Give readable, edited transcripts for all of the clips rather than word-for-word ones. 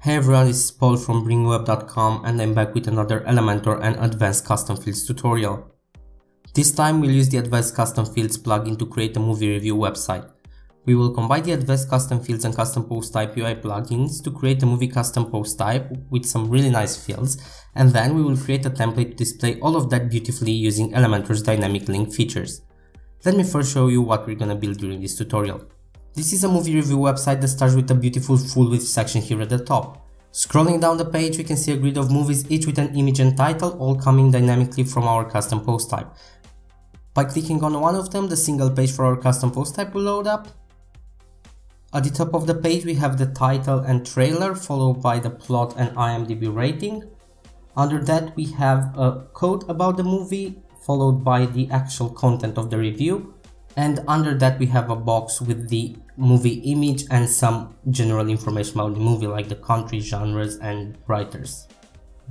Hey everyone, this is Paul from bringweb.com and I'm back with another Elementor and Advanced Custom Fields tutorial. This time we'll use the Advanced Custom Fields plugin to create a movie review website. We will combine the Advanced Custom Fields and Custom Post Type UI plugins to create a movie custom post type with some really nice fields, and then we will create a template to display all of that beautifully using Elementor's dynamic link features. Let me first show you what we're gonna build during this tutorial. This is a movie review website that starts with a beautiful full width section here at the top. Scrolling down the page, we can see a grid of movies, each with an image and title, all coming dynamically from our custom post type. By clicking on one of them, the single page for our custom post type will load up. At the top of the page, we have the title and trailer, followed by the plot and IMDb rating. Under that, we have a code about the movie, followed by the actual content of the review. And under that we have a box with the movie image and some general information about the movie, like the country, genres and writers.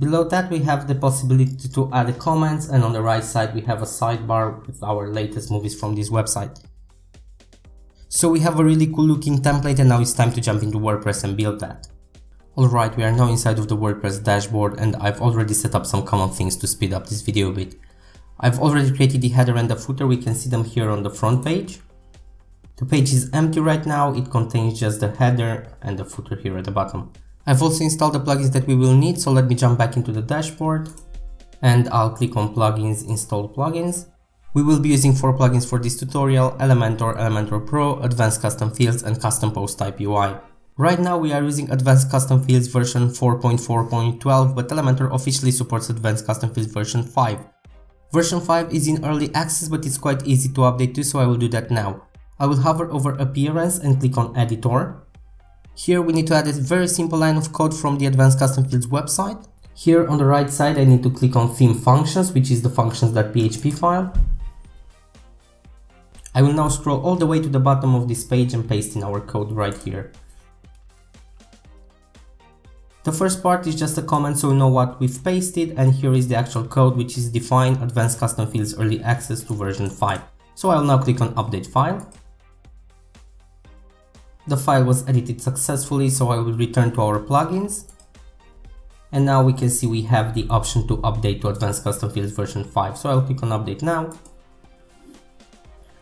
Below that we have the possibility to add comments, and on the right side we have a sidebar with our latest movies from this website. So we have a really cool looking template, and now it's time to jump into WordPress and build that. Alright, we are now inside of the WordPress dashboard, and I've already set up some common things to speed up this video a bit. I've already created the header and the footer, we can see them here on the front page. The page is empty right now, it contains just the header and the footer here at the bottom. I've also installed the plugins that we will need, so let me jump back into the dashboard and I'll click on plugins, install plugins. We will be using 4 plugins for this tutorial: Elementor, Elementor Pro, Advanced Custom Fields and Custom Post Type UI. Right now we are using Advanced Custom Fields version 4.4.12, but Elementor officially supports Advanced Custom Fields version 5. Version 5 is in early access, but it's quite easy to update to, so I will do that now. I will hover over Appearance and click on Editor. Here we need to add a very simple line of code from the Advanced Custom Fields website. Here on the right side I need to click on Theme Functions, which is the functions.php file. I will now scroll all the way to the bottom of this page and paste in our code right here. The first part is just a comment so we know what we've pasted, and here is the actual code, which is define Advanced Custom Fields Early Access to version 5. So I'll now click on Update File. The file was edited successfully, so I will return to our plugins. And now we can see we have the option to update to Advanced Custom Fields version 5. So I'll click on Update Now.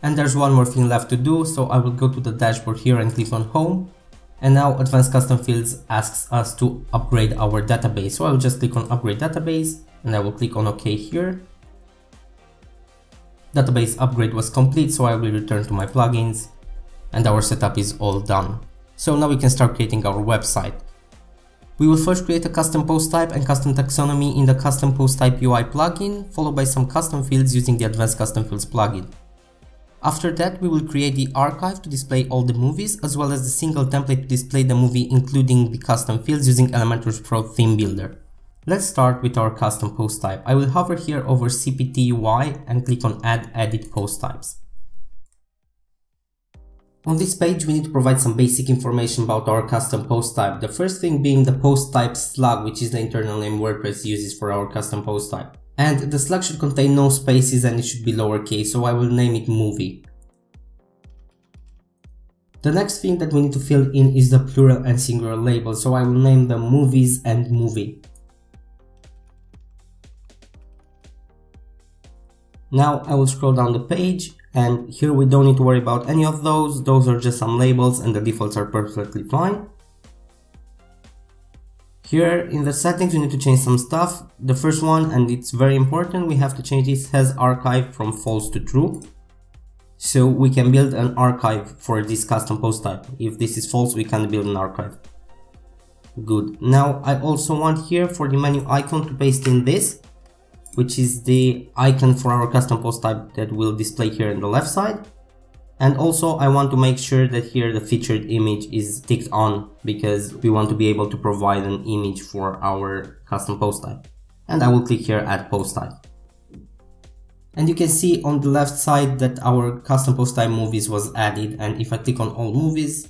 And there's one more thing left to do, so I will go to the dashboard here and click on Home. And now Advanced Custom Fields asks us to upgrade our database, so I will just click on Upgrade Database and I will click on OK here. Database upgrade was complete, so I will return to my plugins and our setup is all done. So now we can start creating our website. We will first create a custom post type and custom taxonomy in the Custom Post Type UI plugin, followed by some custom fields using the Advanced Custom Fields plugin. After that, we will create the archive to display all the movies, as well as the single template to display the movie, including the custom fields using Elementor's Pro Theme Builder. Let's start with our custom post type. I will hover here over CPT UI and click on Add Edit Post Types. On this page, we need to provide some basic information about our custom post type. The first thing being the post type slug, which is the internal name WordPress uses for our custom post type. And the slug should contain no spaces and it should be lowercase, so I will name it movie. The next thing that we need to fill in is the plural and singular label, so I will name them movies and movie. Now I will scroll down the page, and here we don't need to worry about any of those are just some labels and the defaults are perfectly fine. Here in the settings we need to change some stuff. The first one, and it's very important, we have to change this has archive from false to true. So we can build an archive for this custom post type. If this is false, we can't build an archive. Good. Now I also want here for the menu icon to paste in this, which is the icon for our custom post type that will display here on the left side. And also I want to make sure that here the featured image is ticked on, because we want to be able to provide an image for our custom post type. And I will click here Add Post Type. And you can see on the left side that our custom post type movies was added, and if I click on all movies,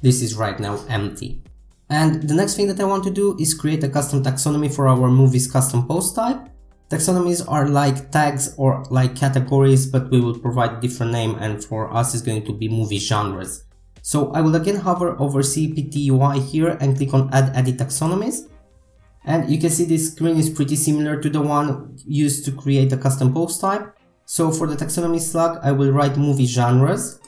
this is right now empty. And the next thing that I want to do is create a custom taxonomy for our movies custom post type. Taxonomies are like tags or like categories, but we will provide a different name, and for us it's going to be movie genres. So I will again hover over CPT UI here and click on Add Edit Taxonomies. And you can see this screen is pretty similar to the one used to create a custom post type. So for the taxonomy slug, I will write movie genres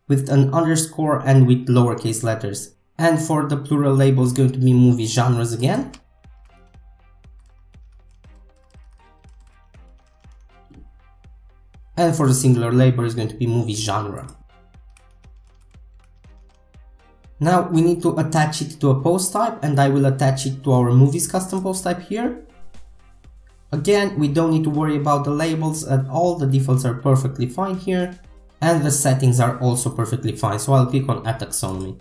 with an underscore and with lowercase letters. And for the plural label is going to be movie genres again. And for the singular label is going to be movie genre. Now we need to attach it to a post type, and I will attach it to our movies custom post type here. Again, we don't need to worry about the labels at all, the defaults are perfectly fine here, and the settings are also perfectly fine, so I'll click on Add Taxonomy.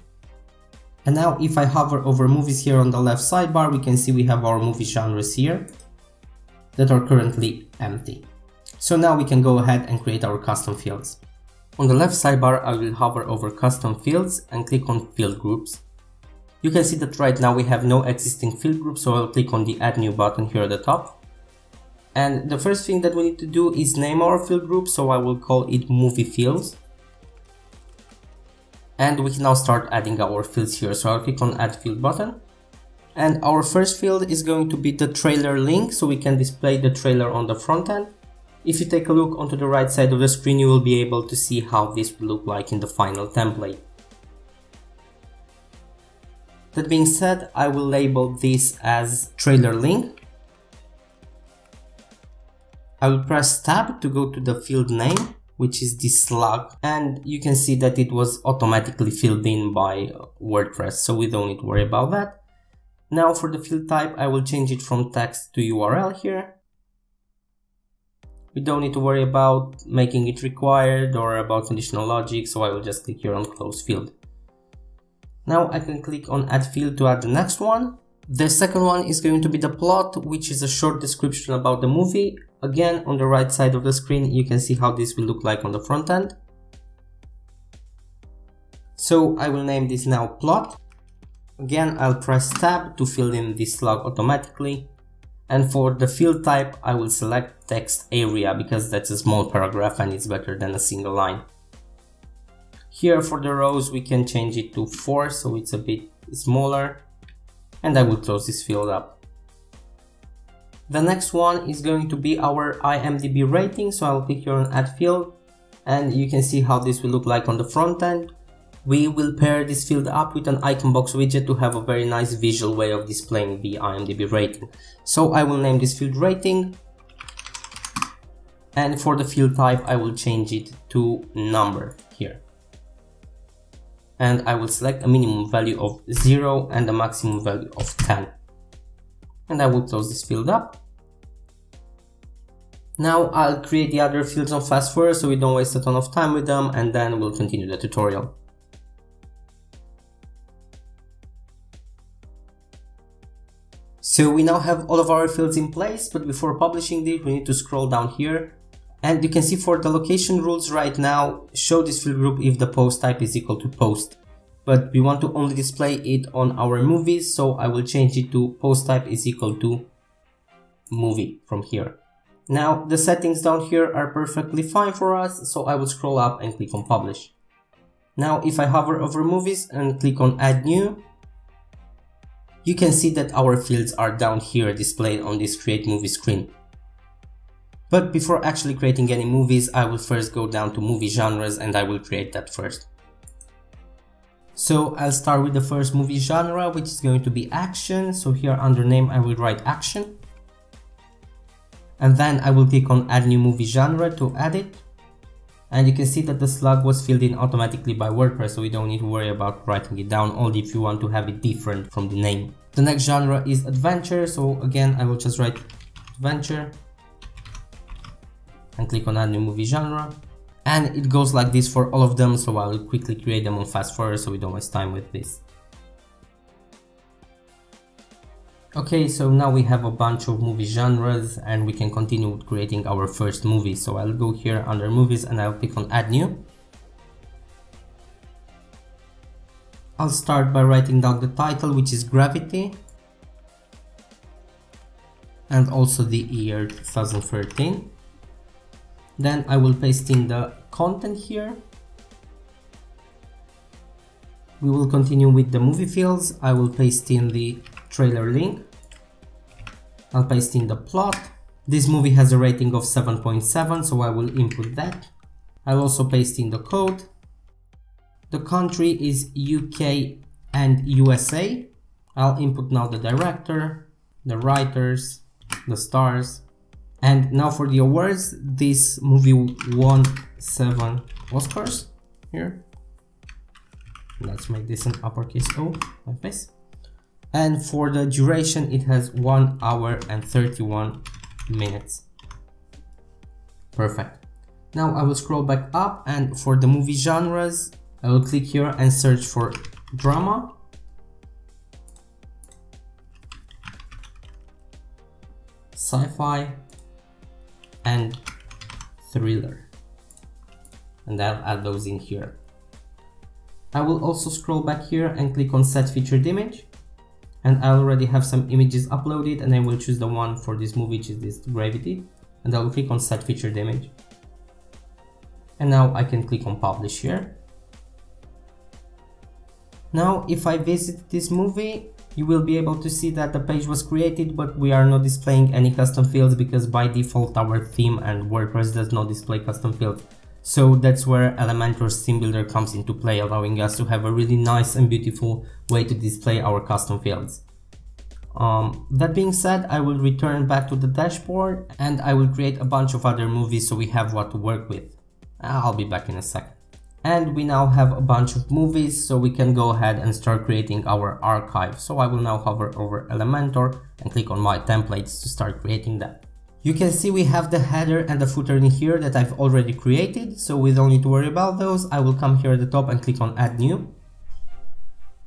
And now if I hover over movies here on the left sidebar, we can see we have our movie genres here that are currently empty. So now we can go ahead and create our custom fields. On the left sidebar, I will hover over custom fields and click on field groups. You can see that right now we have no existing field group, so I'll click on the add new button here at the top. And the first thing that we need to do is name our field group, so I will call it movie fields. And we can now start adding our fields here, so I'll click on add field button. And our first field is going to be the trailer link, so we can display the trailer on the front end. If you take a look onto the right side of the screen, you will be able to see how this will look like in the final template. That being said, I will label this as trailer link. I will press tab to go to the field name, which is this slug, and you can see that it was automatically filled in by WordPress, so we don't need to worry about that. Now for the field type, I will change it from text to URL here. We don't need to worry about making it required or about conditional logic, so I will just click here on close field. Now I can click on add field to add the next one. The second one is going to be the plot, which is a short description about the movie. Again, on the right side of the screen, you can see how this will look like on the front end. So I will name this now plot. Again, I'll press tab to fill in this slug automatically. And for the field type, I will select text area because that's a small paragraph and it's better than a single line. Here for the rows, we can change it to 4, so it's a bit smaller. And I will close this field up. The next one is going to be our IMDb rating, so I'll click here on add field. And you can see how this will look like on the front end. We will pair this field up with an icon box widget to have a very nice visual way of displaying the IMDb rating. So I will name this field rating. And for the field type, I will change it to number here. And I will select a minimum value of 0 and a maximum value of 10. And I will close this field up. Now I'll create the other fields on fast forward so we don't waste a ton of time with them, and then we'll continue the tutorial. So we now have all of our fields in place, but before publishing this, we need to scroll down here. And you can see for the location rules right now, show this field group if the post type is equal to post. But we want to only display it on our movies, so I will change it to post type is equal to movie from here. Now the settings down here are perfectly fine for us, so I will scroll up and click on publish. Now if I hover over movies and click on add new, you can see that our fields are down here displayed on this create movie screen. But before actually creating any movies, I will first go down to movie genres and I will create that first. So I'll start with the first movie genre, which is going to be action. So here under name, I will write action. And then I will click on add new movie genre to add it. And you can see that the slug was filled in automatically by WordPress, so we don't need to worry about writing it down, only if you want to have it different from the name. The next genre is adventure, so again I will just write adventure and click on add new movie genre. And it goes like this for all of them, so I will quickly create them on fast forward so we don't waste time with this. Okay, so now we have a bunch of movie genres and we can continue with creating our first movie. So I'll go here under movies and I'll click on add new. I'll start by writing down the title, which is Gravity, and also the year 2013. Then I will paste in the content here. we will continue with the movie fields. I will paste in the trailer link. I'll paste in the plot. This movie has a rating of 7.7, so I will input that. I'll also paste in the code. The country is UK and USA. I'll input now the director, the writers, the stars. And now for the awards, this movie won 7 Oscars here. Let's make this an uppercase O, like this. And for the duration, it has 1 hour and 31 minutes. Perfect. Now I will scroll back up, and for the movie genres, I will click here and search for drama. Sci-fi and thriller. And I'll add those in here. I will also scroll back here and click on set featured image. And I already have some images uploaded, and I will choose the one for this movie, which is this gravity. And I will click on set featured image. And now I can click on publish here. Now if I visit this movie, you will be able to see that the page was created, but we are not displaying any custom fields because by default our theme and WordPress does not display custom fields. So that's where Elementor's theme builder comes into play, allowing us to have a really nice and beautiful way to display our custom fields. That being said, I will return back to the dashboard and I will create a bunch of other movies so we have what to work with. I'll be back in a second. And we now have a bunch of movies, so we can go ahead and start creating our archive. So I will now hover over Elementor and click on my templates to start creating that. You can see we have the header and the footer in here that I've already created, so we don't need to worry about those. I will come here at the top and click on add new.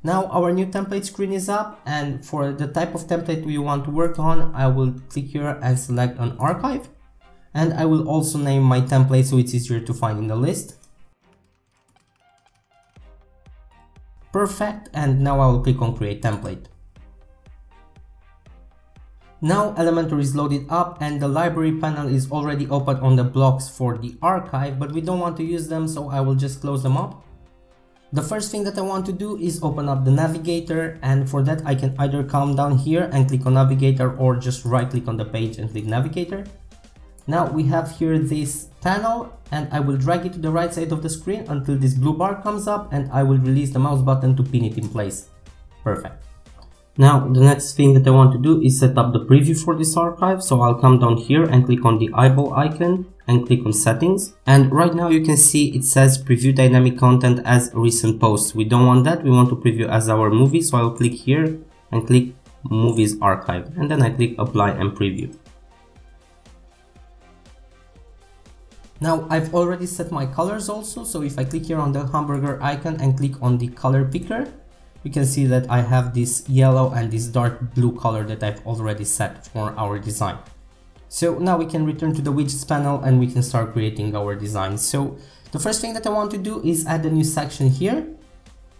Now our new template screen is up, and for the type of template we want to work on, I will click here and select an archive. And I will also name my template so it's easier to find in the list. Perfect, and now I will click on create template. Now Elementor is loaded up and the library panel is already open on the blocks for the archive, but we don't want to use them, so I will just close them up. The first thing that I want to do is open up the navigator, and for that I can either come down here and click on navigator or just right click on the page and click navigator. Now we have here this panel, and I will drag it to the right side of the screen until this blue bar comes up, and I will release the mouse button to pin it in place. Perfect. Now the next thing that I want to do is set up the preview for this archive, so I'll come down here and click on the eyeball icon and click on settings, and right now you can see it says preview dynamic content as recent posts. We don't want that, we want to preview as our movie, so I'll click here and click movies archive, and then I click apply and preview. Now I've already set my colors also, so if I click here on the hamburger icon and click on the color picker, you can see that I have this yellow and this dark blue color that I've already set for our design. So now we can return to the widgets panel and we can start creating our design. So the first thing that I want to do is add a new section here.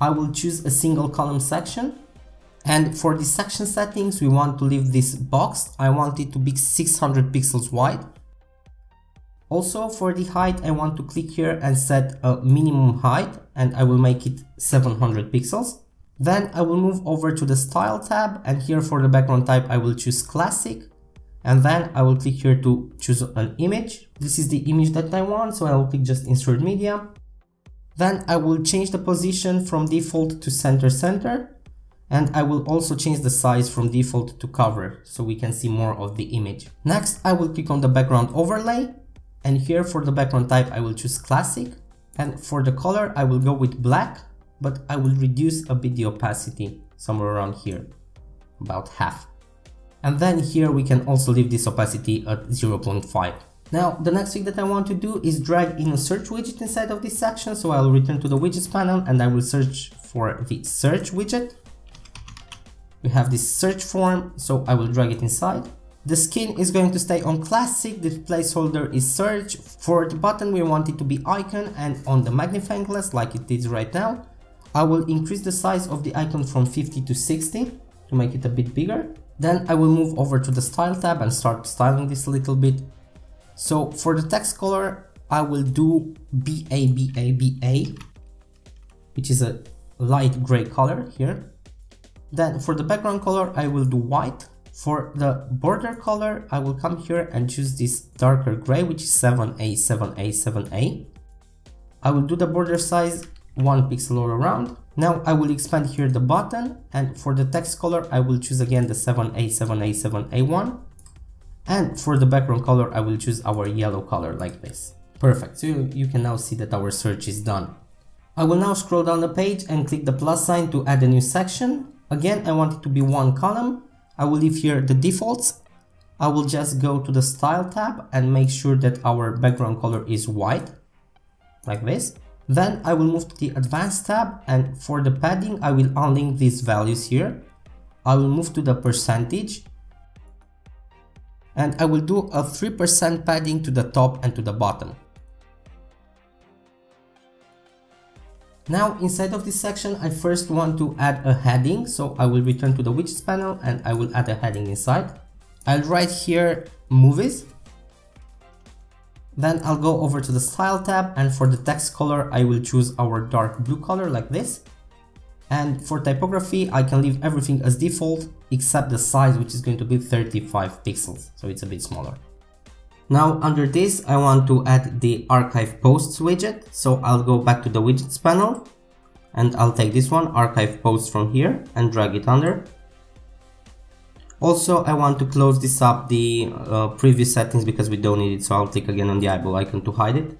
I will choose a single column section, and for the section settings we want to leave this boxed. I want it to be 600 pixels wide. Also for the height I want to click here and set a minimum height, and I will make it 700 pixels. Then I will move over to the style tab, and here for the background type I will choose classic, and then I will click here to choose an image. This is the image that I want, so I will click just insert media. Then I will change the position from default to center, and I will also change the size from default to cover so we can see more of the image. Next I will click on the background overlay, and here for the background type I will choose classic, and for the color I will go with black, but I will reduce a bit the opacity somewhere around here, about half. And then here we can also leave this opacity at 0.5. Now the next thing that I want to do is drag in a search widget inside of this section, so I'll return to the widgets panel and I will search for the search widget. We have this search form, so I will drag it inside. The skin is going to stay on classic, the placeholder is search. For the button we want it to be icon, and on the magnifying glass like it is right now, I will increase the size of the icon from 50 to 60 to make it a bit bigger. Then I will move over to the style tab and start styling this a little bit. So for the text color I will do BA, which is a light gray color here. Then for the background color, I will do white. For the border color, I will come here and choose this darker gray, which is 7A, 7A, 7A. I will do the border size 1 pixel all around. Now I will expand here the button, and for the text color, I will choose again the 7A, 7A, 7A one. And for the background color, I will choose our yellow color like this. Perfect, so you can now see that our search is done. I will now scroll down the page and click the plus sign to add a new section. Again, I want it to be one column. I will leave here the defaults. I will just go to the style tab and make sure that our background color is white, like this. Then I will move to the advanced tab, and for the padding, I will unlink these values here. I will move to the percentage, and I will do a 3% padding to the top and to the bottom. Now inside of this section, I first want to add a heading, so I will return to the widgets panel and I will add a heading inside. I'll write here movies. Then I'll go over to the style tab, and for the text color, I will choose our dark blue color like this. And for typography, I can leave everything as default except the size, which is going to be 35 pixels, so it's a bit smaller. Now under this, I want to add the archive posts widget, so I'll go back to the widgets panel and I'll take this one, archive posts, from here and drag it under. Also, I want to close this up, the previous settings, because we don't need it, so I'll click again on the eyeball icon to hide it.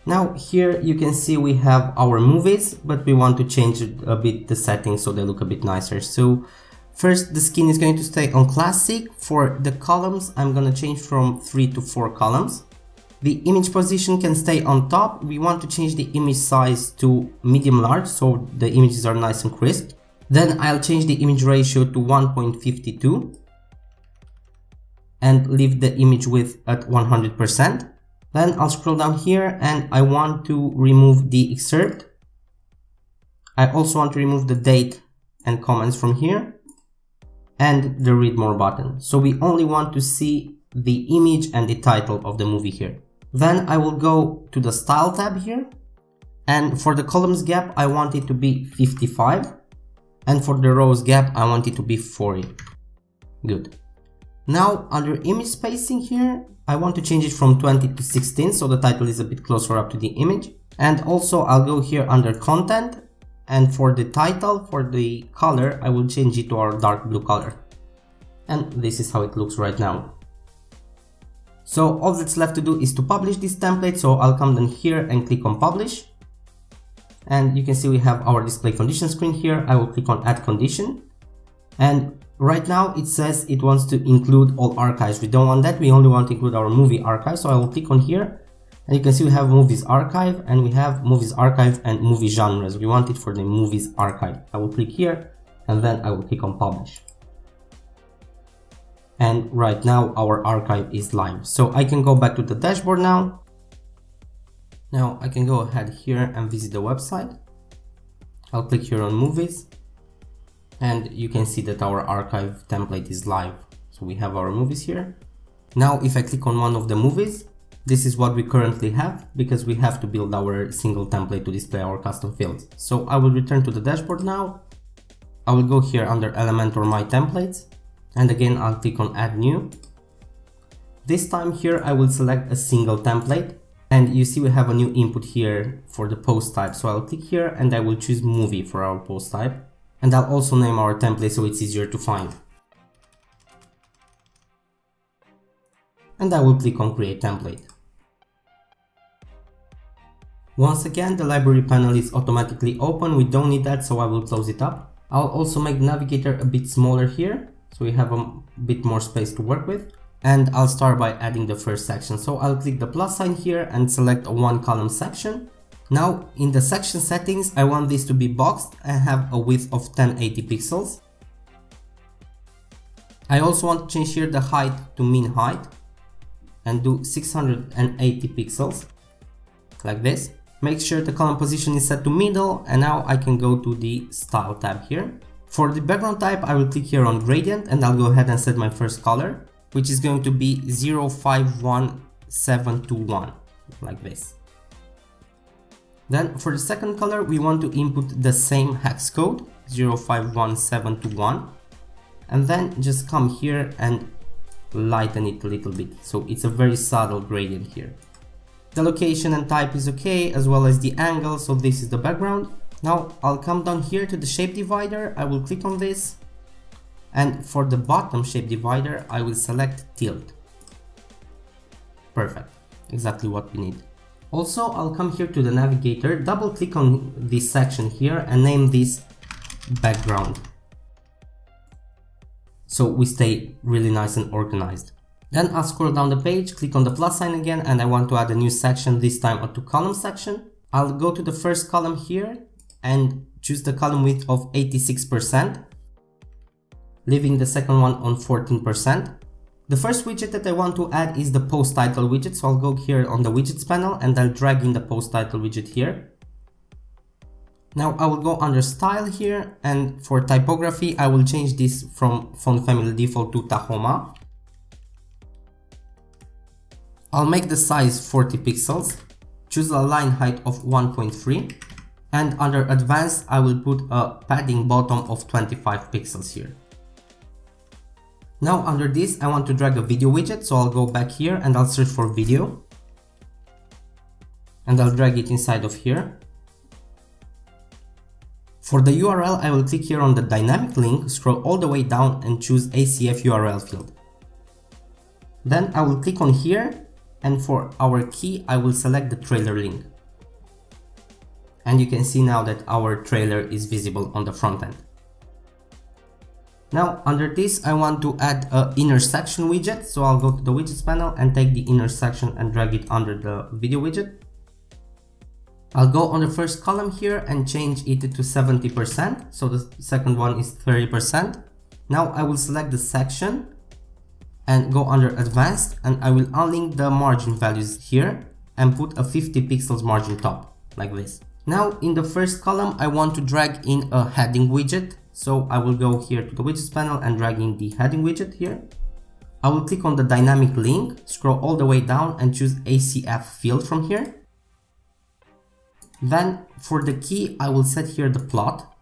Now here you can see we have our movies, but we want to change a bit the settings so they look a bit nicer. So first, the skin is going to stay on classic. For the columns, I'm going to change from 3 to 4 columns. The image position can stay on top. We want to change the image size to medium large, so the images are nice and crisp. Then I'll change the image ratio to 1.52 and leave the image width at 100%. Then I'll scroll down here and I want to remove the excerpt. I also want to remove the date and comments from here and the read more button. So we only want to see the image and the title of the movie here. Then I will go to the style tab here, and for the columns gap, I want it to be 55. And for the rows gap, I want it to be 40. Good. Now under image spacing here, I want to change it from 20 to 16, so the title is a bit closer up to the image. And also I'll go here under content, and for the title, for the color, I will change it to our dark blue color. And this is how it looks right now. So all that's left to do is to publish this template, so I'll come down here and click on publish. And you can see we have our display condition screen here. I will click on add condition, and right now it says it wants to include all archives. We don't want that, we only want to include our movie archive. So I will click on here, and you can see we have movies archive, and we have movies archive and movie genres. We want it for the movies archive. I will click here, and then I will click on publish. And right now our archive is live. So I can go back to the dashboard now. Now I can go ahead here and visit the website. I'll click here on movies, and you can see that our archive template is live. So we have our movies here. Now if I click on one of the movies, this is what we currently have, because we have to build our single template to display our custom fields. So I will return to the dashboard now. I will go here under Elementor My Templates, and again I'll click on add new. This time here I will select a single template. And you see we have a new input here for the post type. So I'll click here and I will choose movie for our post type. And I'll also name our template so it's easier to find. And I will click on create template. Once again, the library panel is automatically open. We don't need that, so I will close it up. I'll also make the navigator a bit smaller here, so we have a bit more space to work with. And I'll start by adding the first section. So I'll click the plus sign here and select a one column section. Now in the section settings, I want this to be boxed and have a width of 1080 pixels. I also want to change here the height to mean height and do 680 pixels, like this. Make sure the column position is set to middle, and now I can go to the style tab here. For the background type, I will click here on gradient and I'll go ahead and set my first color, which is going to be 051721, like this. Then for the second color, we want to input the same hex code 051721, and then just come here and lighten it a little bit. So it's a very subtle gradient here. The location and type is okay, as well as the angle. So this is the background. Now I'll come down here to the shape divider. I will click on this. And for the bottom shape divider, I will select tilt. Perfect. Exactly what we need. Also, I'll come here to the navigator, double click on this section here and name this background. So we stay really nice and organized. Then I'll scroll down the page, click on the plus sign again, and I want to add a new section, this time a 2-column section. I'll go to the first column here and choose the column width of 86%, leaving the second one on 14%. The first widget that I want to add is the post title widget, so I'll go here on the widgets panel and I'll drag in the post title widget here. Now I will go under style here, and for typography I will change this from font family default to Tahoma. I'll make the size 40 pixels, choose a line height of 1.3, and under advanced I will put a padding bottom of 25 pixels here. Now under this I want to drag a video widget, so I'll go back here and I'll search for video. And I'll drag it inside of here. For the URL I will click here on the dynamic link, scroll all the way down and choose ACF URL field. Then I will click on here, and for our key I will select the trailer link. And you can see now that our trailer is visible on the front end. Now under this I want to add an intersection widget, so I'll go to the widgets panel and take the intersection and drag it under the video widget. I'll go on the first column here and change it to 70%, so the second one is 30%. Now I will select the section and go under advanced, and I will unlink the margin values here and put a 50 pixels margin top, like this. Now in the first column I want to drag in a heading widget. So I will go here to the widgets panel and drag in the heading widget here. I will click on the dynamic link, scroll all the way down and choose ACF field from here. Then for the key I will set here the plot.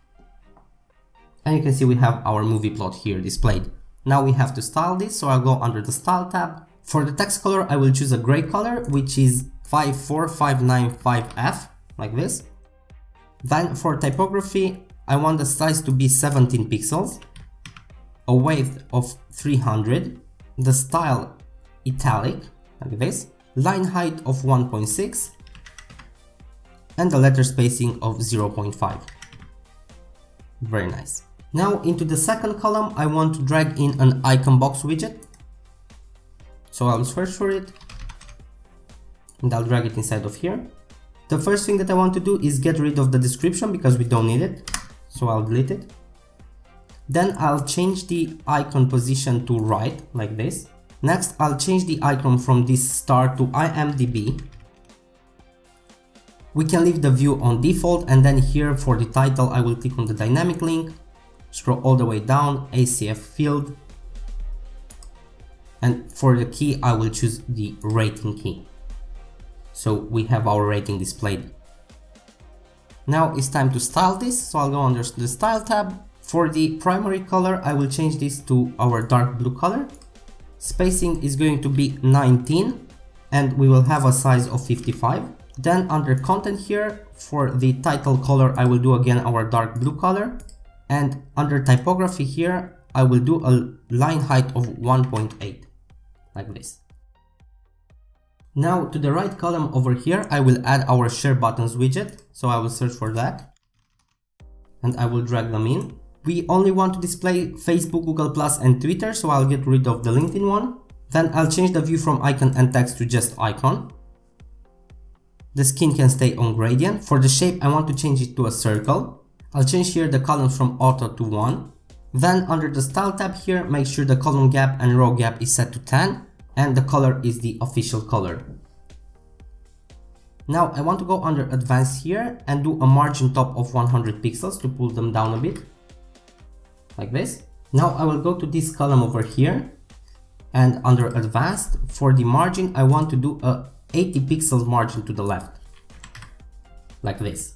And you can see we have our movie plot here displayed. Now we have to style this, so I'll go under the style tab. For the text color I will choose a gray color, which is 54595F, like this. Then for typography I want the size to be 17 pixels, a width of 300, the style italic, like this, line height of 1.6, and the letter spacing of 0.5. Very nice. Now into the second column I want to drag in an icon box widget. So I'll search for it and I'll drag it inside of here. The first thing that I want to do is get rid of the description because we don't need it. So I'll delete it. Then I'll change the icon position to right, like this. Next I'll change the icon from this star to IMDb. We can leave the view on default, and then here for the title I will click on the dynamic link, scroll all the way down, ACF field, and for the key I will choose the rating key. So we have our rating displayed. Now it's time to style this, so I'll go under the style tab. For the primary color I will change this to our dark blue color. Spacing is going to be 19 and we will have a size of 55. Then under content here, for the title color I will do again our dark blue color, and under typography here I will do a line height of 1.8, like this. Now to the right column over here I will add our share buttons widget, so I will search for that and I will drag them in. We only want to display Facebook, Google+, and Twitter, so I'll get rid of the LinkedIn one. Then I'll change the view from icon and text to just icon. The skin can stay on gradient. For the shape I want to change it to a circle. I'll change here the columns from auto to 1. Then under the style tab here, make sure the column gap and row gap is set to 10 and the color is the official color. Now I want to go under advanced here and do a margin top of 100 pixels to pull them down a bit, like this. Now I will go to this column over here and under advanced, for the margin I want to do a 80 pixels margin to the left. like this.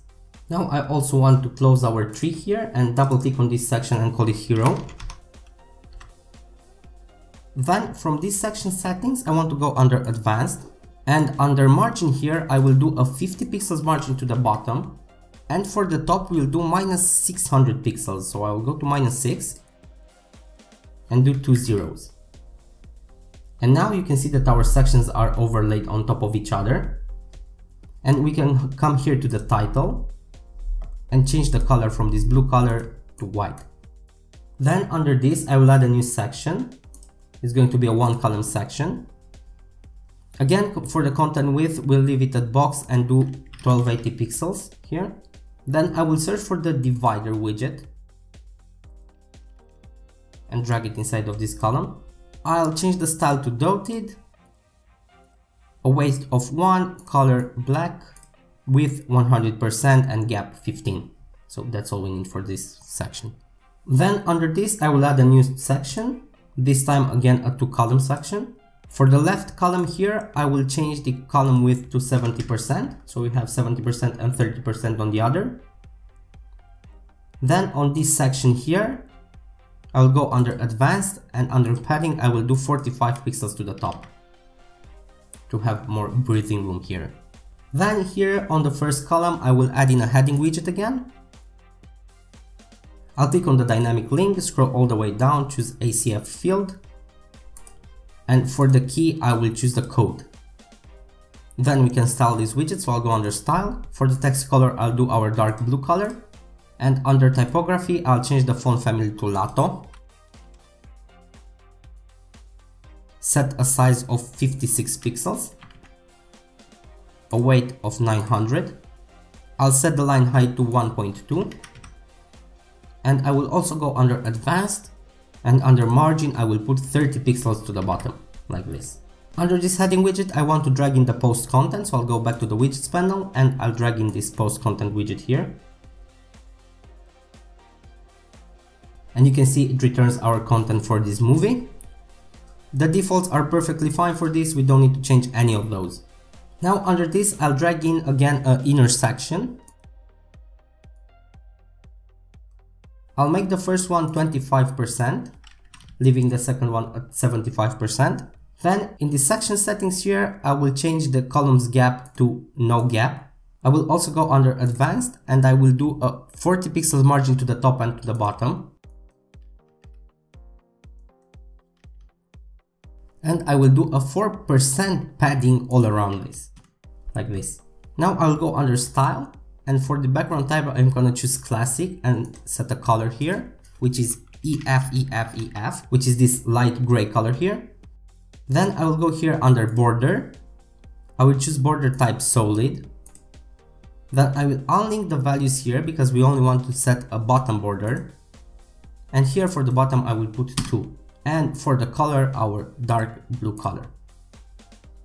Now I also want to close our tree here and double click on this section and call it hero. Then from this section settings, I want to go under advanced, and under margin here, I will do a 50 pixels margin to the bottom. And for the top, we'll do minus 600 pixels. So I will go to -6 and do 2 zeros. And now you can see that our sections are overlaid on top of each other. And we can come here to the title and change the color from this blue color to white. Then under this, I will add a new section. It's going to be a 1-column section. Again, for the content width, we'll leave it at box and do 1280 pixels here. Then I will search for the divider widget and drag it inside of this column. I'll change the style to dotted, a weight of 1, color black, width 100% and gap 15. So that's all we need for this section. Then under this, I will add a new section, this time again a 2-column section. For the left column here, I will change the column width to 70%. So we have 70% and 30% on the other. Then on this section here, I will go under advanced, and under padding, I will do 45 pixels to the top to have more breathing room here. Then here on the first column, I will add in a heading widget again. I'll click on the dynamic link, scroll all the way down, choose ACF field. And for the key, I will choose the code. Then we can style this widget, so I'll go under style. For the text color, I'll do our dark blue color. And under typography, I'll change the font family to Lato. Set a size of 56 pixels. A weight of 900. I'll set the line height to 1.2. And I will also go under advanced. And under margin, I will put 30 pixels to the bottom, like this. Under this heading widget, I want to drag in the post content, so I'll go back to the widgets panel and I'll drag in this post content widget here. And you can see it returns our content for this movie. The defaults are perfectly fine for this, we don't need to change any of those. Now under this, I'll drag in again an inner section. I'll make the first one 25%, leaving the second one at 75%. Then in the section settings here, I will change the columns gap to no gap. I will also go under advanced and I will do a 40 pixels margin to the top and to the bottom. And I will do a 4% padding all around this, like this. Now I'll go under style. And for the background type, I'm gonna choose classic and set a color here, which is EF, which is this light gray color here. Then I will go here under border. I will choose border type solid. Then I will unlink the values here because we only want to set a bottom border. And here for the bottom, I will put 2. And for the color, our dark blue color.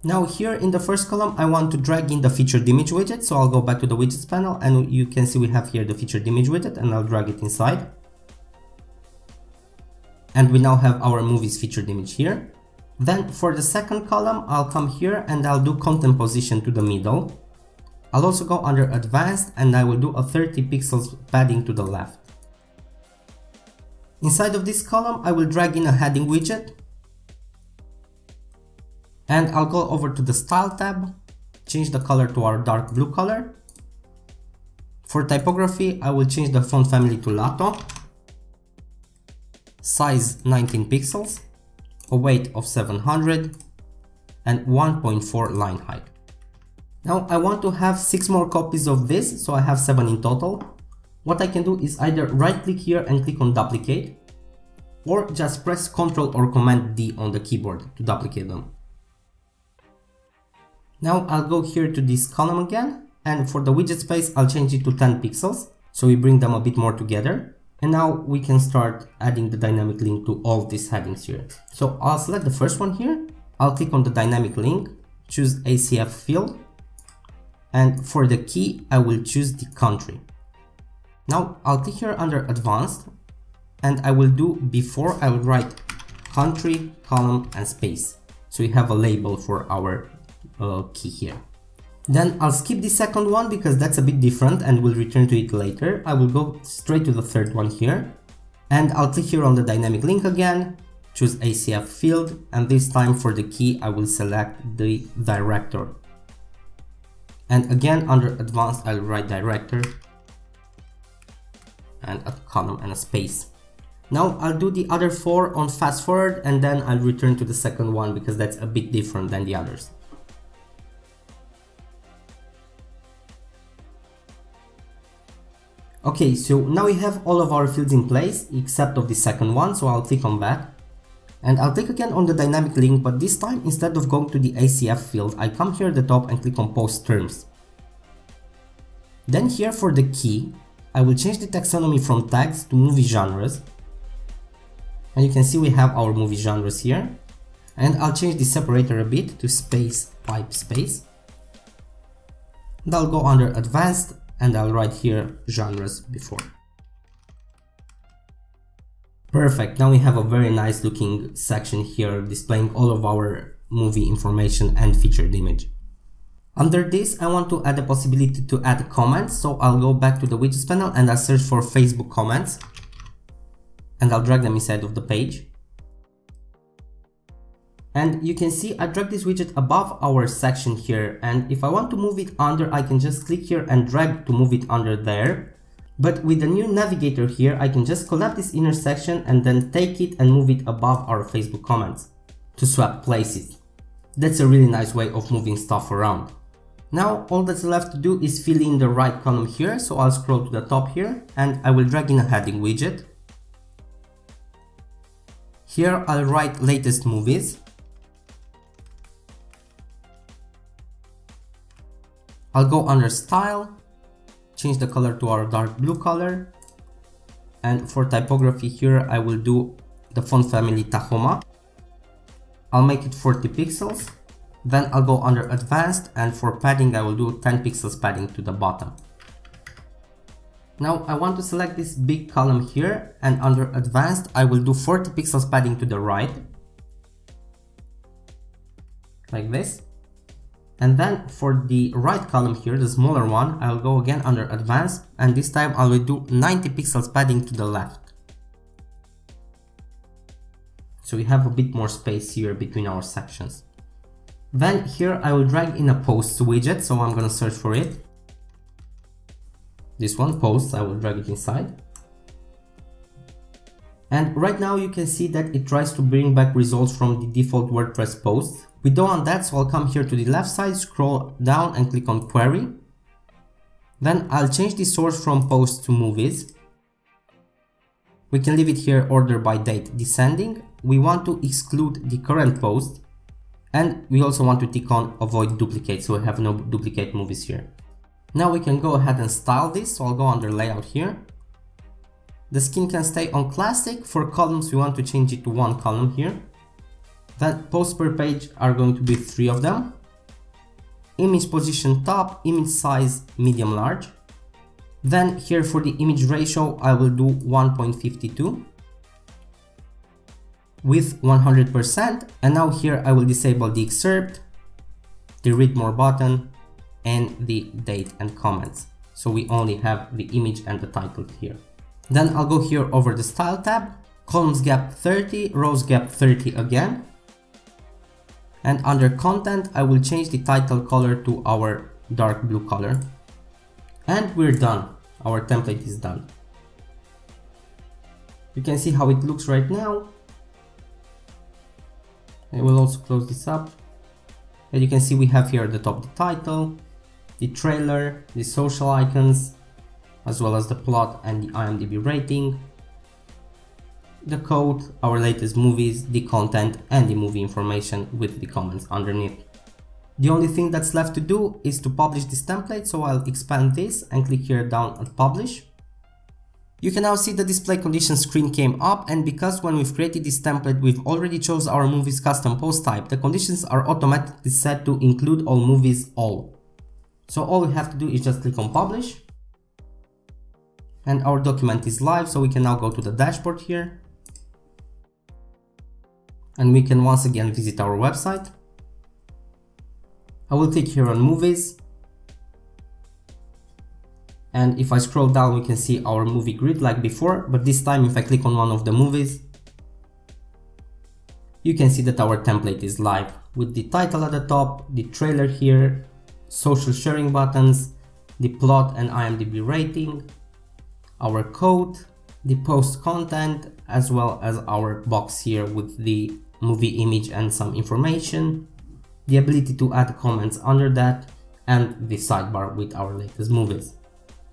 Now here in the first column, I want to drag in the featured image widget. So I'll go back to the widgets panel and you can see we have here the featured image widget and I'll drag it inside. And we now have our movie's featured image here. Then for the second column, I'll come here and I'll do content position to the middle. I'll also go under advanced and I will do a 30 pixels padding to the left. Inside of this column, I will drag in a heading widget. And I'll go over to the style tab, change the color to our dark blue color. For typography, I will change the font family to Lato. Size 19 pixels, a weight of 700 and 1.4 line height. Now I want to have 6 more copies of this, so I have 7 in total. What I can do is either right click here and click on duplicate, or just press Ctrl or Command D on the keyboard to duplicate them. Now I'll go here to this column again, and for the widget space I'll change it to 10 pixels, so we bring them a bit more together. And now we can start adding the dynamic link to all these headings here. So I'll select the first one here, I'll click on the dynamic link, choose ACF field, and for the key I will choose the country. Now I'll click here under advanced, and I will do before I will write country, column and space, so we have a label for our key here. Then I'll skip the second one because that's a bit different and we'll return to it later. I will go straight to the third one here. And I'll click here on the dynamic link again, choose ACF field, and this time for the key I will select the director. And again under advanced I'll write director and a column and a space. Now I'll do the other 4 on fast forward and then I'll return to the second one because that's a bit different than the others. Okay, so now we have all of our fields in place except of the second one, so I'll click on that. And I'll click again on the dynamic link, but this time instead of going to the ACF field, I come here at the top and click on post terms. Then here for the key, I will change the taxonomy from tags to movie genres. And you can see we have our movie genres here. And I'll change the separator a bit to space, pipe, space. And I'll go under advanced and I'll write here genres before. Perfect, now we have a very nice looking section here displaying all of our movie information and featured image. Under this I want to add a possibility to add comments, so I'll go back to the widgets panel and I'll search for Facebook comments and I'll drag them inside of the page. And you can see I drag this widget above our section here, and if I want to move it under I can just click here and drag to move it under there. But with the new navigator here I can just collapse this inner section and then take it and move it above our Facebook comments to swap places. That's a really nice way of moving stuff around. Now all that's left to do is fill in the right column here, so I'll scroll to the top here and I will drag in a heading widget. Here I'll write latest movies. I'll go under style, change the color to our dark blue color, and for typography here I will do the font family Tahoma. I'll make it 40 pixels, then I'll go under advanced, and for padding I will do 10 pixels padding to the bottom. Now I want to select this big column here, and under advanced I will do 40 pixels padding to the right, like this. And then for the right column here, the smaller one, I'll go again under advanced, and this time I will do 90 pixels padding to the left. So we have a bit more space here between our sections. Then here I will drag in a posts widget, so I'm gonna search for it. This one, posts, I will drag it inside. And right now you can see that it tries to bring back results from the default WordPress posts. We don't want that, so I'll come here to the left side, scroll down and click on query. Then I'll change the source from posts to movies. We can leave it here order by date descending. We want to exclude the current post, and we also want to tick on avoid duplicate, so we have no duplicate movies here. Now we can go ahead and style this, so I'll go under layout here. The skin can stay on classic. For columns we want to change it to 1 column here. Then posts per page are going to be 3 of them. Image position top, image size medium large. Then here for the image ratio I will do 1.52 with 100%, and now here I will disable the excerpt, the read more button, and the date and comments. So we only have the image and the title here. Then I'll go here over the style tab, columns gap 30, rows gap 30 again. And under content I will change the title color to our dark blue color. And we're done. Our template is done. You can see how it looks right now. I will also close this up. And you can see we have here at the top the title, the trailer, the social icons, as well as the plot and the IMDb rating, the code, our latest movies, the content, and the movie information with the comments underneath. The only thing that's left to do is to publish this template, so I'll expand this and click here down on publish. You can now see the display conditions screen came up, and because when we've created this template we've already chose our movies custom post type, the conditions are automatically set to include all movies all. So all we have to do is just click on publish. And our document is live, so we can now go to the dashboard here. And we can once again visit our website. I will click here on movies, And if I scroll down, we can see our movie grid like before, but this time if I click on one of the movies, you can see that our template is live with the title at the top, the trailer here, social sharing buttons, the plot and IMDb rating, our code, the post content, as well as our box here with the movie image and some information, the ability to add comments under that, and the sidebar with our latest movies.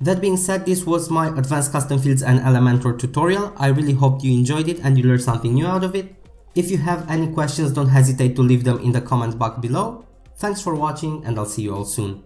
That being said, this was my advanced custom fields and Elementor tutorial. I really hope you enjoyed it and you learned something new out of it. If you have any questions, don't hesitate to leave them in the comment box below. Thanks for watching and I'll see you all soon.